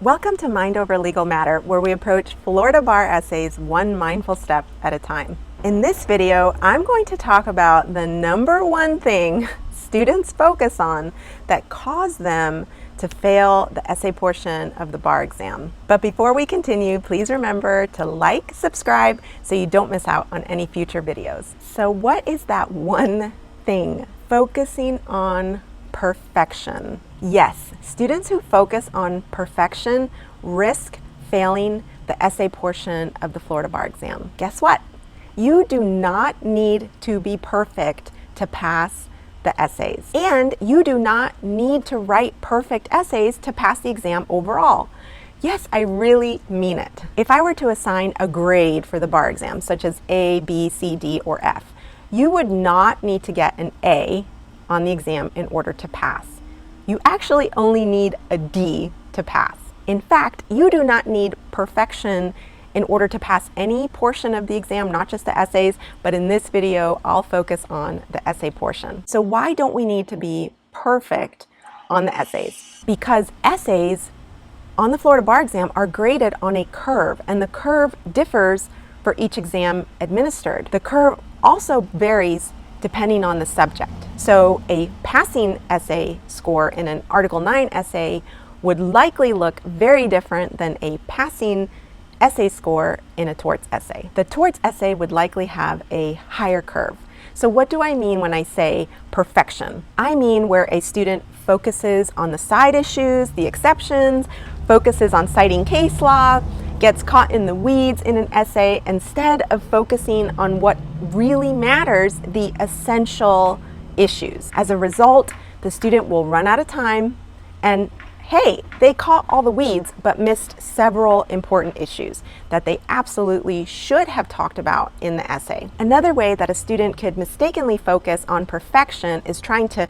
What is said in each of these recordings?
Welcome to Mind Over Legal Matter, where we approach Florida bar essays one mindful step at a time. In this video, I'm going to talk about the number one thing students focus on that cause them to fail the essay portion of the bar exam. But before we continue, please remember to like, subscribe, so you don't miss out on any future videos. So what is that one thing? Focusing on perfection. Yes, students who focus on perfection risk failing the essay portion of the Florida bar exam. Guess what? You do not need to be perfect to pass the essays. And you do not need to write perfect essays to pass the exam overall. Yes, I really mean it. If I were to assign a grade for the bar exam, such as A, B, C, D, or F, you would not need to get an A on the exam in order to pass. You actually only need a D to pass. In fact, you do not need perfection in order to pass any portion of the exam, not just the essays, but in this video, I'll focus on the essay portion. So why don't we need to be perfect on the essays? Because essays on the Florida bar exam are graded on a curve, and the curve differs for each exam administered. The curve also varies depending on the subject. So a passing essay score in an Article 9 essay would likely look very different than a passing essay score in a torts essay. The torts essay would likely have a higher curve. So what do I mean when I say perfection? I mean where a student focuses on the side issues, the exceptions, focuses on citing case law, gets caught in the weeds in an essay instead of focusing on what really matters, the essential issues. As a result, the student will run out of time and hey, they caught all the weeds but missed several important issues that they absolutely should have talked about in the essay. Another way that a student could mistakenly focus on perfection is trying to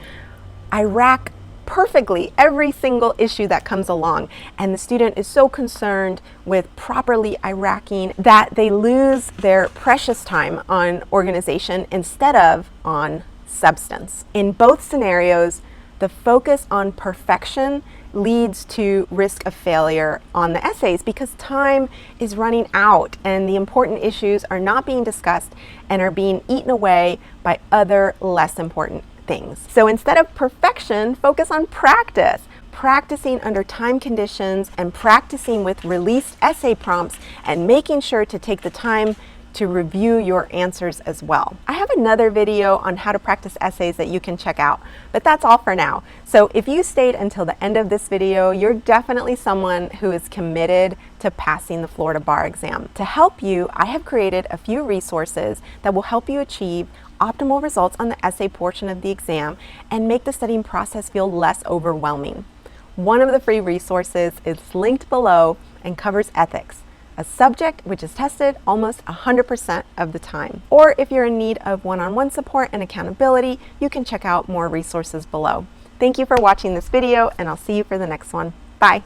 IRAC perfectly every single issue that comes along, and the student is so concerned with properly IRACing that they lose their precious time on organization instead of on substance. In both scenarios, the focus on perfection leads to risk of failure on the essays because time is running out and the important issues are not being discussed and are being eaten away by other less important things. So instead of perfection, focus on practice. Practicing under time conditions and practicing with released essay prompts and making sure to take the time to review your answers as well. I have another video on how to practice essays that you can check out, but that's all for now. So if you stayed until the end of this video, you're definitely someone who is committed to passing the Florida bar exam. To help you, I have created a few resources that will help you achieve optimal results on the essay portion of the exam and make the studying process feel less overwhelming. One of the free resources is linked below and covers ethics, a subject which is tested almost 100% of the time. Or if you're in need of one-on-one support and accountability, you can check out more resources below. Thank you for watching this video, and I'll see you for the next one. Bye.